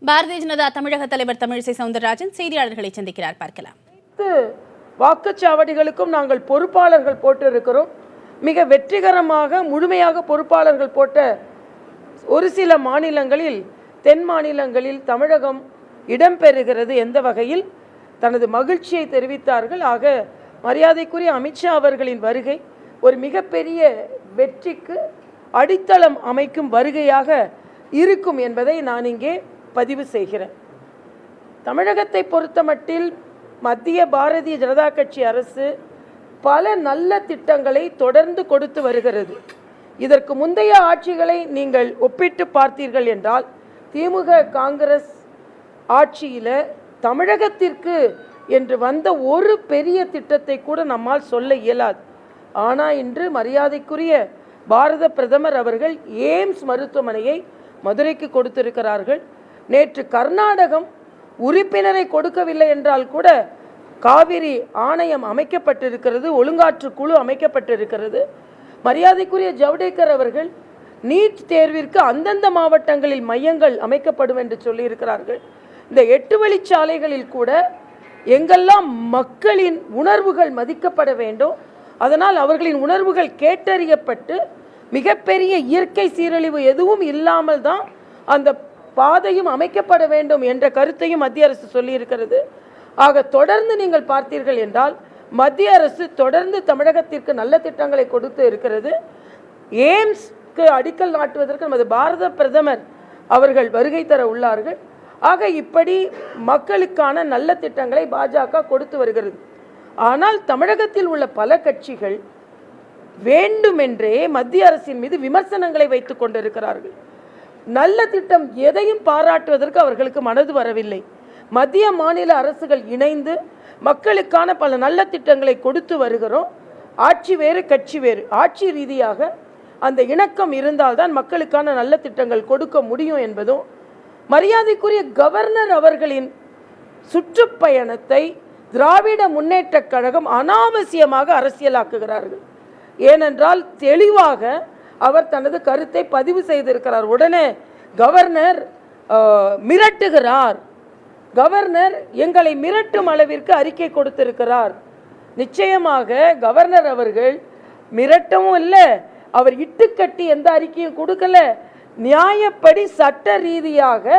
பாரதிய ஜனதா தமிழக தலைவர் தமிழிசை சவுந்தரராஜன் செய்தியாளர்களை சந்திக்கிறார். பார்க்கலாம். வாக்குச்சாவடிகளுக்கும் நாங்கள் பொறுப்பாளர்கள் போட்டு இருக்கிறோம். மிக வெற்றிகரமாக முழுமையாக பொறுப்பாளர்கள் போட்ட ஒரு சில மாநிலங்களில், தென் மாநிலங்களில் தமிழகம் இடம்பெறுகிறது எந்த வகையில் தனது மகிழ்ச்சியை தெரிவித்தார்கள். ஆக மரியாதைக்குரிய அமித்ஷா அவர்களின் வருகை ஒரு மிகப்பெரிய வெற்றிக்கு அடித்தளம் அமைக்கும் வருகையாக இருக்கும் என்பதை நான் இங்கே பதிவு செய்கிறேன். தமிழகத்தை பொறுத்தமட்டில் மத்திய பாரதிய ஜனதா கட்சி அரசு பல நல்ல திட்டங்களை தொடர்ந்து கொடுத்து வருகிறது. இதற்கு முந்தைய ஆட்சிகளை நீங்கள் ஒப்பிட்டு பார்த்தீர்கள் என்றால், திமுக காங்கிரஸ் ஆட்சியில் தமிழகத்திற்கு என்று வந்த ஒரு பெரிய திட்டத்தை கூட நம்மால் சொல்ல இயலாது. ஆனால் இன்று மரியாதைக்குரிய பாரத பிரதமர் அவர்கள் எய்ம்ஸ் மருத்துவமனையை மதுரைக்கு கொடுத்திருக்கிறார்கள். நேற்று கர்நாடகம் உறுப்பினரை கொடுக்கவில்லை என்றால் கூட காவிரி ஆணையம் அமைக்கப்பட்டிருக்கிறது, ஒழுங்காற்று குழு அமைக்கப்பட்டிருக்கிறது. மரியாதைக்குரிய ஜவடேகர் அவர்கள் நீட் தேர்விற்கு அந்தந்த மாவட்டங்களில் மையங்கள் அமைக்கப்படும் என்று சொல்லியிருக்கிறார்கள். இந்த 8 வழிச்சாலைகளில் கூட எங்கெல்லாம் மக்களின் உணர்வுகள் மதிக்கப்பட வேண்டும், அதனால் அவர்களின் உணர்வுகள் கேட்டறியப்பட்டு மிகப்பெரிய இயற்கை சீரழிவு எதுவும் இல்லாமல் தான் அந்த பாதையும் அமைக்கப்பட வேண்டும் என்ற கருத்தையும் மத்திய அரசு சொல்லியிருக்கிறது. ஆக தொடர்ந்து நீங்கள் பார்த்தீர்கள் என்றால் மத்திய அரசு தொடர்ந்து தமிழகத்திற்கு நல்ல திட்டங்களை கொடுத்து இருக்கிறது. எய்ம்ஸ்க்கு அடிக்கல் நாட்டுவதற்கு நமது பாரத பிரதமர் அவர்கள் வருகை தர உள்ளார்கள். ஆக இப்படி மக்களுக்கான நல்ல திட்டங்களை பாஜக கொடுத்து வருகிறது. ஆனால் தமிழகத்தில் உள்ள பல கட்சிகள் வேண்டுமென்றே மத்திய அரசின் மீது விமர்சனங்களை வைத்துக் கொண்டிருக்கிறார்கள். நல்ல திட்டம் எதையும் பாராட்டுவதற்கு அவர்களுக்கு மனது வரவில்லை. மத்திய மாநில அரசுகள் இணைந்து மக்களுக்கான பல நல்ல திட்டங்களை கொடுத்து வருகிறோம். ஆட்சி வேறு கட்சி வேறு, ஆட்சி ரீதியாக அந்த இணக்கம் இருந்தால்தான் மக்களுக்கான நல்ல திட்டங்கள் கொடுக்க முடியும் என்பதும், மரியாதைக்குரிய கவர்னர் அவர்களின் சுற்றுப்பயணத்தை திராவிட முன்னேற்றக் கழகம் அனாவசியமாக அரசியலாக்குகிறார்கள். ஏனென்றால் தெளிவாக அவர் தனது கருத்தை பதிவு செய்திருக்கிறார். உடனே கவர்னர் மிரட்டுகிறார், கவர்னர் எங்களை மிரட்டும் அளவிற்கு அறிக்கை கொடுத்திருக்கிறார். நிச்சயமாக கவர்னர் அவர்கள் மிரட்டவும் இல்லை, அவர் இட்டுக்கட்டி எந்த அறிக்கையும் கொடுக்கல. நியாயப்படி சட்ட ரீதியாக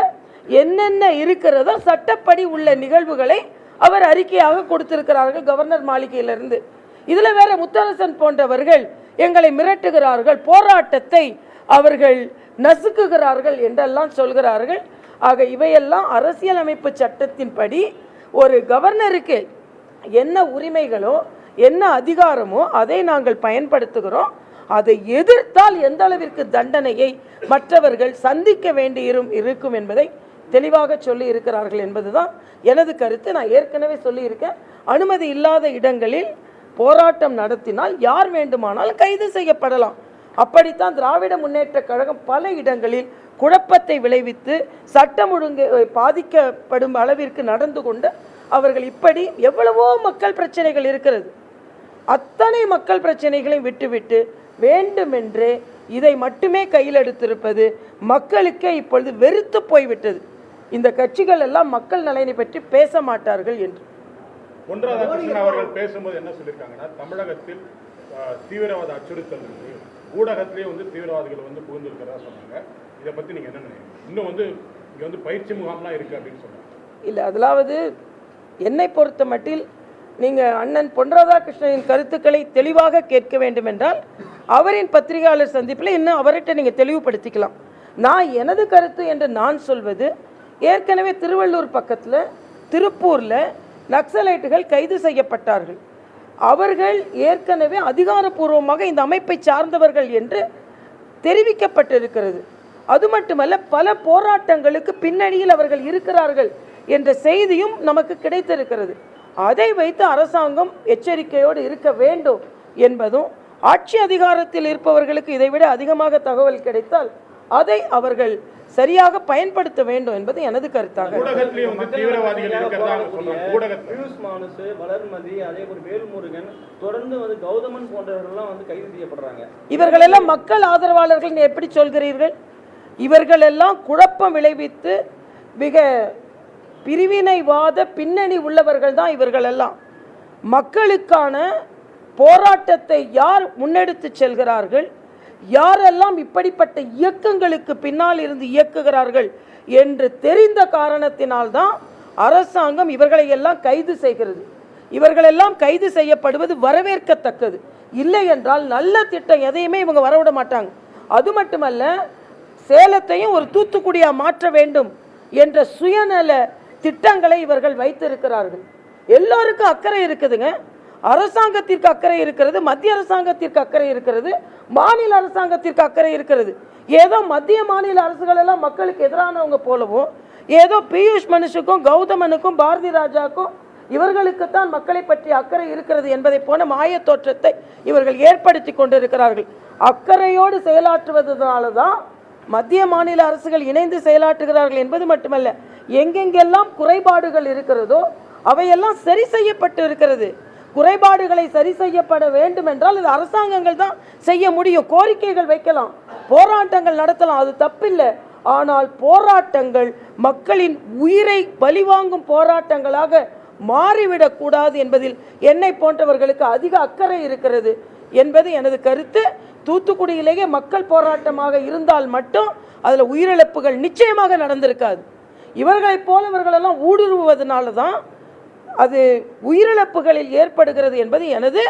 என்னென்ன இருக்கிறதோ சட்டப்படி உள்ள நிகழ்வுகளை அவர் அறிக்கையாக கொடுத்திருக்கிறார்கள் கவர்னர் மாளிகையிலிருந்து. இதில் வேற முத்தரசன் போன்றவர்கள் எங்களை மிரட்டுகிறார்கள், போராட்டத்தை அவர்கள் நசுக்குகிறார்கள் என்றெல்லாம் சொல்கிறார்கள். ஆக இவையெல்லாம் அரசியலமைப்பு சட்டத்தின்படி ஒரு கவர்னருக்கு என்ன உரிமைகளோ என்ன அதிகாரமோ அதை நாங்கள் பயன்படுத்துகிறோம். அதை எதிர்த்தால் எந்த அளவிற்கு தண்டனையை மற்றவர்கள் சந்திக்க வேண்டி இருக்கும் என்பதை தெளிவாக சொல்லி இருக்கிறார்கள் என்பதுதான் எனது கருத்து. நான் ஏற்கனவே சொல்லியிருக்கேன், அனுமதி இல்லாத இடங்களில் போராட்டம் நடத்தினால் யார் வேண்டுமானாலும் கைது செய்யப்படலாம். அப்படித்தான் திராவிட முன்னேற்ற கழகம் பல இடங்களில் குழப்பத்தை விளைவித்து சட்டம் ஒழுங்கு பாதிக்கப்படும் அளவிற்கு நடந்து கொண்டு அவர்கள் இப்படி எவ்வளவோ மக்கள் பிரச்சனைகள் இருக்கிறது, அத்தனை மக்கள் பிரச்சனைகளையும் விட்டுவிட்டு வேண்டுமென்றே இதை மட்டுமே கையில் எடுத்திருப்பது மக்களுக்கே இப்பொழுது வெறுத்து போய்விட்டது. இந்த கட்சிகள் எல்லாம் மக்கள் நலனை பற்றி பேச மாட்டார்கள் என்று அவர்கள் பேசும்போது என்ன சொல்லியிருக்காங்கன்னா, தமிழகத்தில் தீவிரவாத அச்சுறுத்தல் இருக்கு, ஊடகத்திலே தீவிரவாதிகள் புகுந்திருக்கிறதா சொன்னாங்க. இதை பற்றி நீங்கள் என்ன நினைக்கிறீங்க? இன்னும் இங்கே பயிற்சி முகாம்லாம் இருக்குது அப்படின்னு சொன்னாங்க. இல்லை, அதாவது என்னை பொறுத்த மட்டில் நீங்கள் அண்ணன் பொன் ராதாகிருஷ்ணனின் கருத்துக்களை தெளிவாக கேட்க வேண்டும் என்றால் அவரின் பத்திரிகையாளர் சந்திப்பில் இன்னும் அவர்கிட்ட நீங்கள் தெளிவுபடுத்திக்கலாம். நான் எனது கருத்து என்று நான் சொல்வது, ஏற்கனவே திருவள்ளூர் பக்கத்தில் திருப்பூரில் நக்சலைட்டுகள் கைது செய்யப்பட்டார்கள். அவர்கள் ஏற்கனவே அதிகாரப்பூர்வமாக இந்த அமைப்பை சார்ந்தவர்கள் என்று தெரிவிக்கப்பட்டிருக்கிறது. அது மட்டுமல்ல, பல போராட்டங்களுக்கு பின்னணியில் அவர்கள் இருக்கிறார்கள் என்ற செய்தியும் நமக்கு கிடைத்திருக்கிறது. அதை வைத்து அரசாங்கம் எச்சரிக்கையோடு இருக்க வேண்டும் என்பதும், ஆட்சி அதிகாரத்தில் இருப்பவர்களுக்கு இதைவிட அதிகமாக தகவல் கிடைத்தால் அதை அவர்கள் சரியாக பயன்படுத்த வேண்டும் என்பது எனது கருத்தாக. இவர்களெல்லாம் மக்கள் ஆதரவாளர்கள் எப்படி சொல்கிறீர்கள்? இவர்களெல்லாம் குழப்பம் விளைவித்து மிக பிரிவினைவாத பின்னணி உள்ளவர்கள் தான் இவர்கள் எல்லாம். மக்களுக்கான போராட்டத்தை யார் முன்னெடுத்து செல்கிறார்கள், யாரெல்லாம் இப்படிப்பட்ட இயக்கங்களுக்கு பின்னால் இருந்து இயக்குகிறார்கள் என்று தெரிந்த காரணத்தினால்தான் அரசாங்கம் இவர்களை எல்லாம் கைது செய்கிறது. இவர்களெல்லாம் கைது செய்யப்படுவது வரவேற்கத்தக்கது. இல்லை என்றால் நல்ல திட்டம் எதையுமே இவங்க வரவிட மாட்டாங்க. அது மட்டுமல்ல, சேலத்தையும் ஒரு தூத்துக்குடியா மாற்ற வேண்டும் என்ற சுயநல திட்டங்களை இவர்கள் வைத்திருக்கிறார்கள். எல்லோருக்கும் அக்கறை இருக்குதுங்க. அரசாங்கத்திற்கு அக்கறை இருக்கிறது, மத்திய அரசாங்கத்திற்கு அக்கறை இருக்கிறது, மாநில அரசாங்கத்திற்கு அக்கறை இருக்கிறது. ஏதோ மத்திய மாநில அரசுகள் எல்லாம் மக்களுக்கு எதிரானவங்க போலவும், ஏதோ பியூஷ் மனுஷுக்கும் கௌதமனுக்கும் பாரதி ராஜாக்கும் இவர்களுக்குத்தான் மக்களை பற்றி அக்கறை இருக்கிறது என்பதை போன மாய தோற்றத்தை இவர்கள் ஏற்படுத்தி கொண்டிருக்கிறார்கள். அக்கறையோடு செயலாற்றுவதனால தான் மத்திய மாநில அரசுகள் இணைந்து செயலாற்றுகிறார்கள் என்பது மட்டுமல்ல, எங்கெங்கெல்லாம் குறைபாடுகள் இருக்கிறதோ அவையெல்லாம் சரி செய்யப்பட்டு இருக்கிறது. குறைபாடுகளை சரி செய்யப்பட வேண்டும் என்றால் இது அரசாங்கங்கள் தான் செய்ய முடியும். கோரிக்கைகள் வைக்கலாம், போராட்டங்கள் நடத்தலாம், அது தப்பில்லை. ஆனால் போராட்டங்கள் மக்களின் உயிரை பலிவாங்கும் போராட்டங்களாக மாறிவிடக்கூடாது என்பதில் என்னை போன்றவர்களுக்கு அதிக அக்கறை இருக்கிறது என்பது எனது கருத்து. தூத்துக்குடியிலேயே மக்கள் போராட்டமாக இருந்தால் மட்டும் அதில் உயிரிழப்புகள் நிச்சயமாக நடந்திருக்காது. இவர்களைப் போலவர்களெல்லாம் ஊடுருவதனால தான் அது உயிரிழப்புகளில் ஏற்படுகிறது என்பது எனது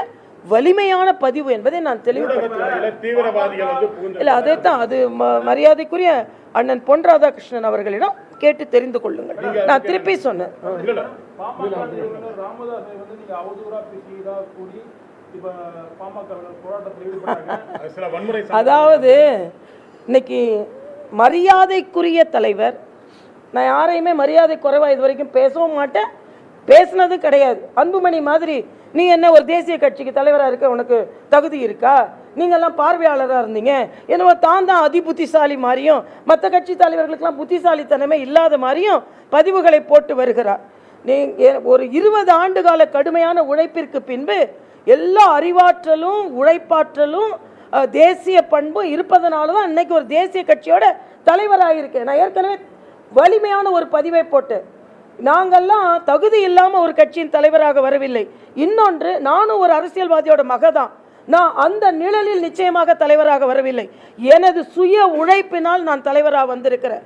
வலிமையான பதிவு என்பதை நான் தெளிவுபடுத்துகிறேன். இல்லை, அதைத்தான் அது மரியாதைக்குரிய அண்ணன் பொன் ராதாகிருஷ்ணன் அவர்களிடம் கேட்டு தெரிந்து கொள்ளுங்கள். நான் திருப்பி சொன்னேன். அதாவது இன்னைக்கு மரியாதைக்குரிய தலைவர், நான் யாரையுமே மரியாதை குறைவா இது வரைக்கும் பேசவும் மாட்டேன், பேசினது கிடையாது. அன்புமணி மாதிரி நீ என்ன ஒரு தேசிய கட்சிக்கு தலைவராக இருக்க உனக்கு தகுதி இருக்கா, நீங்கள்லாம் பார்வையாளராக இருந்தீங்க, என்னவோ தான் அதி புத்திசாலி மாதிரியும் மற்ற கட்சி தலைவர்களுக்கெல்லாம் புத்திசாலித்தனமே இல்லாத மாதிரியும் பதிவுகளை போட்டு வருகிறார். ஒரு 20 ஆண்டு கால கடுமையான உழைப்பிற்கு பின்பு எல்லா அறிவாற்றலும் உழைப்பாற்றலும் தேசிய பண்பும் இருப்பதனால தான் இன்னைக்கு ஒரு தேசிய கட்சியோட தலைவராக இருக்கேன். நான் ஏற்கனவே வலிமையான ஒரு பதிவை போட்டேன். நாங்கள்லாம் தகுதி இல்லாமல் ஒரு கட்சியின் தலைவராக வரவில்லை. இன்னொன்று, நானும் ஒரு அரசியல்வாதியோட மகதான். நான் அந்த நிழலில் நிச்சயமாக தலைவராக வரவில்லை. எனது சுய உழைப்பினால் நான் தலைவராக வந்திருக்கிறேன்.